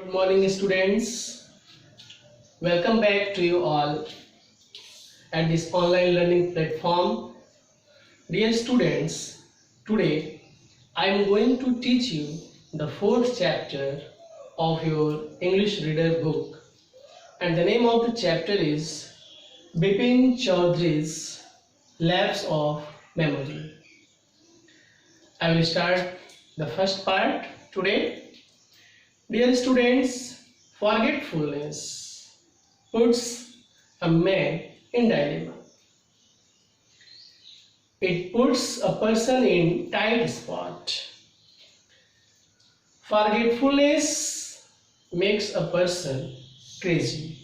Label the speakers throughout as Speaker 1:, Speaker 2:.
Speaker 1: Good morning, students. Welcome back to you all at this online learning platform. Dear students, today I am going to teach you the fourth chapter of your English reader book, and the name of the chapter is Bepin Choudhury's Lapse of Memory. I will start the first part today. Dear students, forgetfulness puts a man in dilemma. It puts a person in tight spot. Forgetfulness makes a person crazy.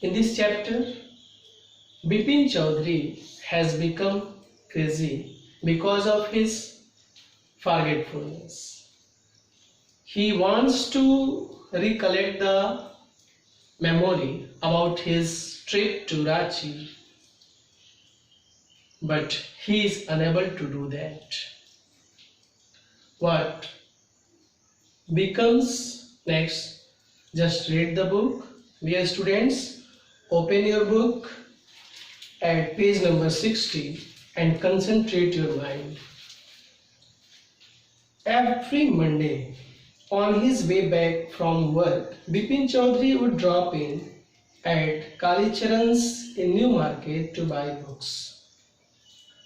Speaker 1: In this chapter, Bepin Choudhury has become crazy because of his forgetfulness. He wants to recollect the memory about his trip to Ranchi, but he is unable to do that. What becomes next? Just read the book. Dear students, open your book at page number 60 and concentrate your mind. Every Monday, on his way back from work, Bepin Choudhury would drop in at Kalicharan's in New Market to buy books.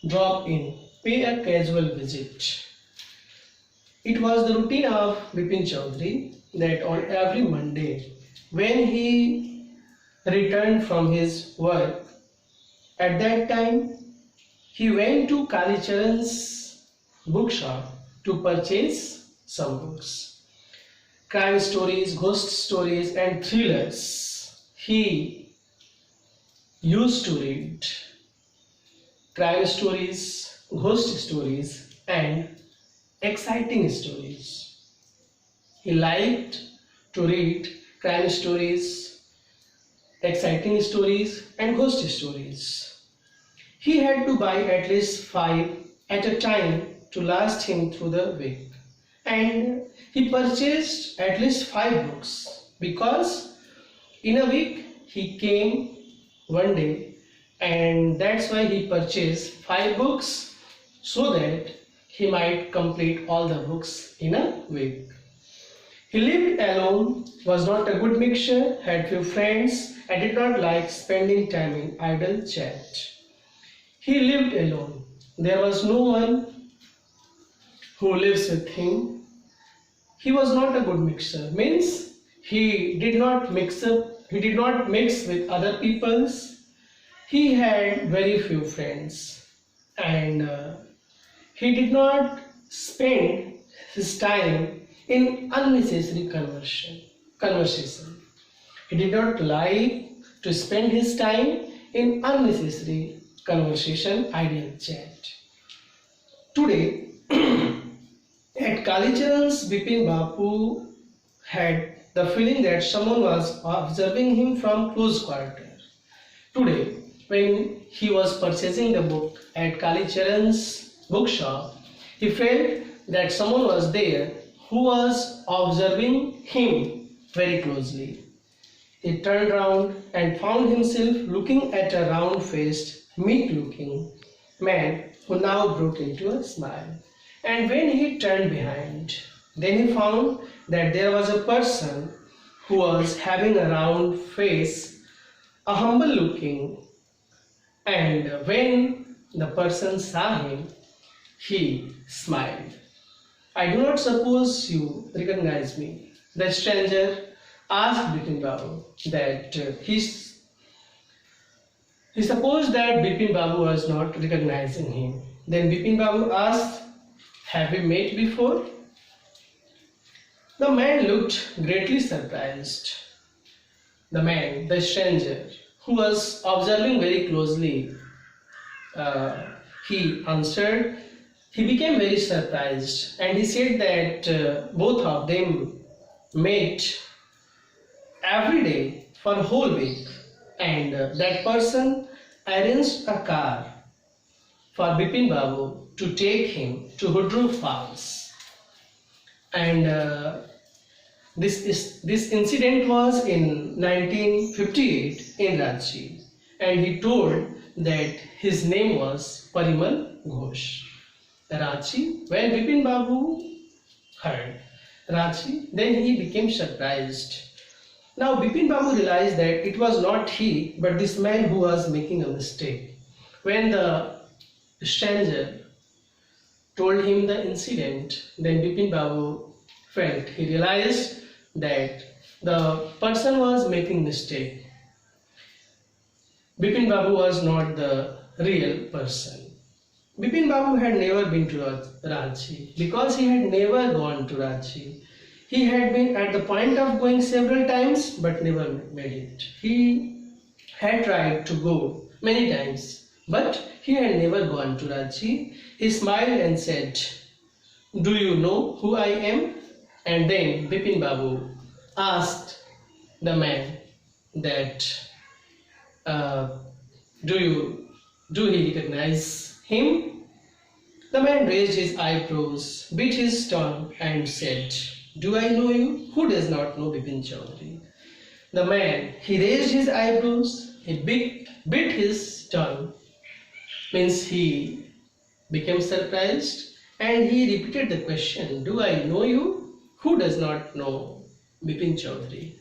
Speaker 1: Drop in, pay a casual visit. It was the routine of Bepin Choudhury that on every Monday, when he returned from his work, at that time he went to Kalicharan's bookshop to purchase some books. Crime stories, ghost stories and thrillers. He used to read crime stories, ghost stories and exciting stories. He liked to read crime stories, exciting stories and ghost stories. He had to buy at least 5 at a time to last him through the week. And he purchased at least 5 books because in a week he came one day, and that's why he purchased 5 books so that he might complete all the books in a week. He lived alone, was not a good mixture, had few friends and did not like spending time in idle chat. He lived alone. There was no one who lives with him. He was not a good mixer, means he did not mix with other peoples. He had very few friends, and he did not spend his time in unnecessary conversation. He did not like to spend his time in unnecessary conversation, idle chat. Today, at Kalicharan's, Bepin Bapu had the feeling that someone was observing him from close quarter. Today, when he was purchasing the book at Kalicharan's bookshop, he felt that someone was there who was observing him very closely. He turned round and found himself looking at a round-faced, meek-looking man who now broke into a smile. And when he turned behind, then he found that there was a person who was having a round face, a humble looking, and when the person saw him, he smiled. I do not suppose you recognize me. The stranger asked Bepin Babu that he supposed that Bepin Babu was not recognizing him. Then Bepin Babu asked, "Have we met before?" The man looked greatly surprised. The stranger, who was observing very closely, he answered. He became very surprised and he said that both of them met every day for a whole week, and that person arranged a car for Bepin Babu to take him to Choudhury Falls. And This incident was in 1958 in Ranchi, and he told that his name was Parimal Ghosh. Ranchi, when Bipin Babu heard Ranchi, then he became surprised. Now Bipin Babu realized that it was not he, but this man who was making a mistake. When the stranger told him the incident, then Bipin Babu felt, he realized that the person was making mistake. Bipin Babu was not the real person. Bipin Babu had never been to Ranchi because he had never gone to Ranchi. He had been at the point of going several times but never made it. He had tried to go many times but he had never gone to Ranchi. He smiled and said, "Do you know who I am?" And then Bipin Babu asked the man that do he recognize him? The man raised his eyebrows, bit his tongue and said, "Do I know you? Who does not know Bipin Choudhury?" The man, he raised his eyebrows, he bit his tongue, means he became surprised, and he repeated the question, "Do I know you? Who does not know Bipin Choudhury?"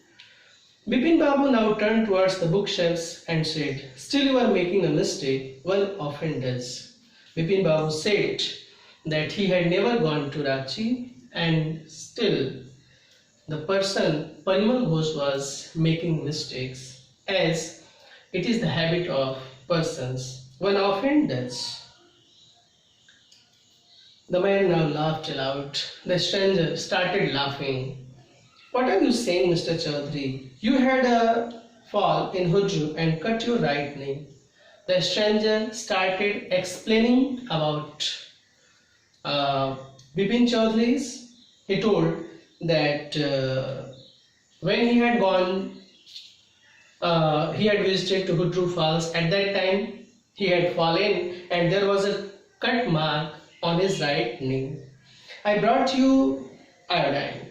Speaker 1: Bipin Babu now turned towards the bookshelves and said, "Still you are making a mistake, one often does." Bipin Babu said that he had never gone to Ranchi and still the person Parimal Ghosh was making mistakes, as it is the habit of persons, one often does. The man now laughed aloud. The stranger started laughing. "What are you saying, Mr. Choudhury? You had a fall in Hujru and cut your right knee." The stranger started explaining about Bipin Choudhury's. He told that when he had gone, he had visited to Hujru Falls. At that time, he had fallen and there was a cut mark on his right knee. "I brought you iodine.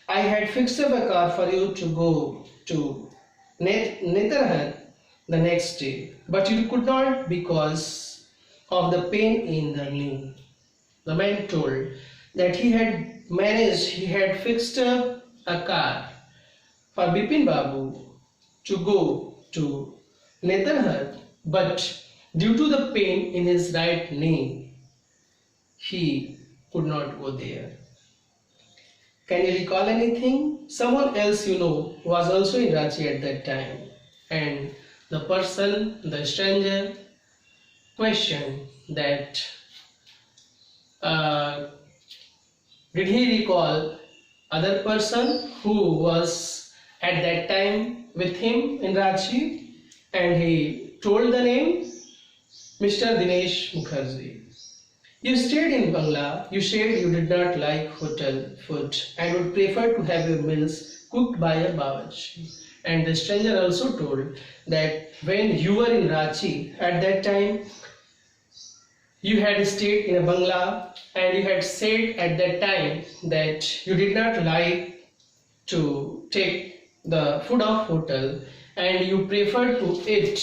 Speaker 1: I had fixed up a car for you to go to Netherhad the next day, but you could not because of the pain in the knee." The man told that he had fixed up a car for Bipin Babu to go to Netherhad, but due to the pain in his right knee, he could not go there. Can you recall anything? Someone else you know was also in Ranchi at that time, and the person, the stranger, questioned that did he recall other person who was at that time with him in Ranchi, and he told the name, Mr. Dinesh Mukherjee. "You stayed in Bangla, you said you did not like hotel food and would prefer to have your meals cooked by a bawarchi." And the stranger also told that when you were in Ranchi at that time, you had stayed in a Bangla and you had said at that time that you did not like to take the food of hotel and you preferred to eat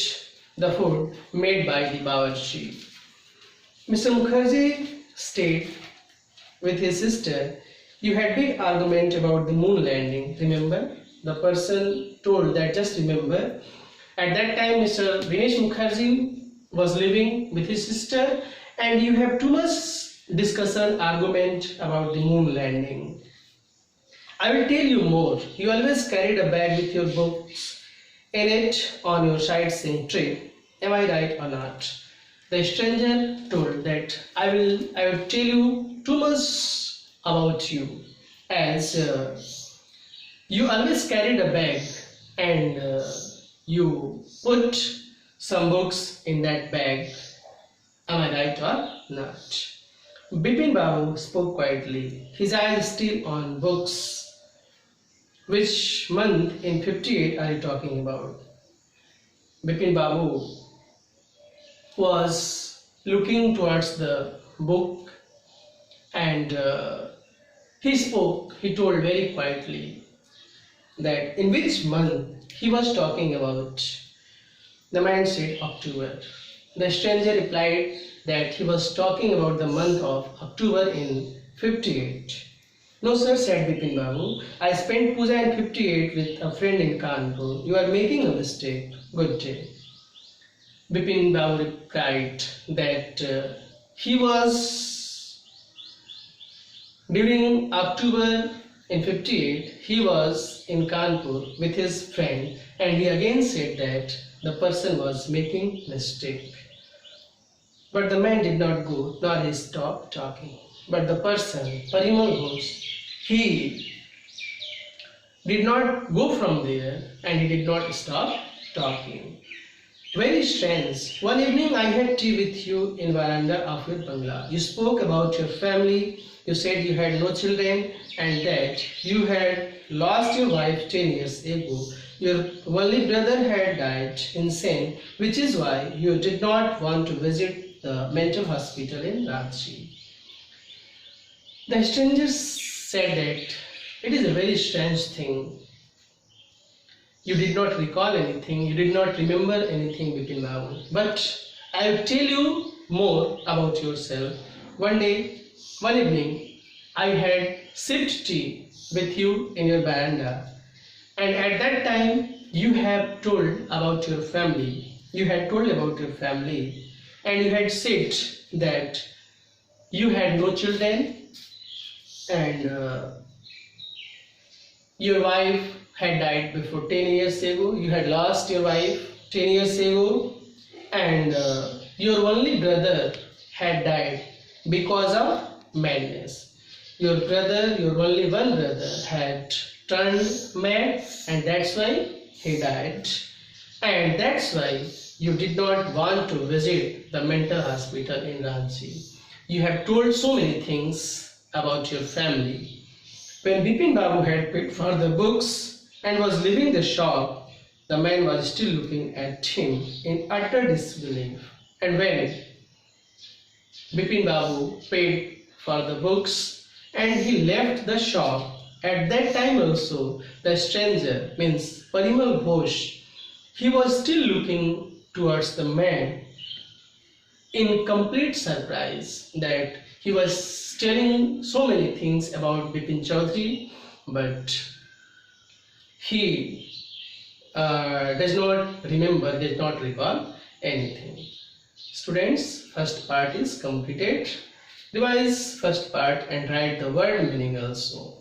Speaker 1: the food made by the bawarchi. Mr. Mukherjee stayed with his sister. You had big argument about the moon landing, remember? The person told that just remember. At that time, Mr. Dinesh Mukherjee was living with his sister and you have too much discussion, argument about the moon landing. I will tell you more. You always carried a bag with your books in it on your sightseeing trip. Am I right or not? The stranger told that I will tell you too much about you, as you always carried a bag and you put some books in that bag. Am I right or not? Bipin Babu spoke quietly, his eyes still on books. Which month in 58 are you talking about? Bipin Babu was looking towards the book and He told very quietly that in which month he was talking about. The man said October. The stranger replied that he was talking about the month of October in 58. No sir, said Bepin Babu. I spent puja in 58 with a friend in Kanpur. You are making a mistake. Good day. Bepin Babu replied that he was during October in 58 he was in Kanpur with his friend, and he again said that the person was making mistake. But the man did not go, nor he stopped talking. But the person, Parimal Ghosh, he did not go from there and he did not stop talking. Very strange. One evening I had tea with you in veranda of your bungalow. You spoke about your family. You said you had no children and that you had lost your wife 10 years ago. Your only brother had died insane, which is why you did not want to visit the mental hospital in Ranchi. The stranger said that it is a very strange thing. You did not recall anything, you did not remember anything, Bepin Babu. But I will tell you more about yourself. One evening, I had sipped tea with you in your veranda. And at that time, you have told about your family. You had told about your family. And you had said that you had no children and your wife had died before 10 years ago. You had lost your wife 10 years ago, and your only brother had died because of madness. Your only one brother had turned mad, and that's why he died. And that's why you did not want to visit the mental hospital in Ranchi. You have told so many things about your family. When Bepin Babu had paid for the books and was leaving the shop, the man was still looking at him in utter disbelief. And when Bepin Babu paid for the books and he left the shop, at that time also the stranger, means Parimal Ghosh, he was still looking towards the man in complete surprise that he was telling so many things about Bepin Choudhury, but he does not recall anything. Students, first part is completed. Revise first part and write the word meaning also.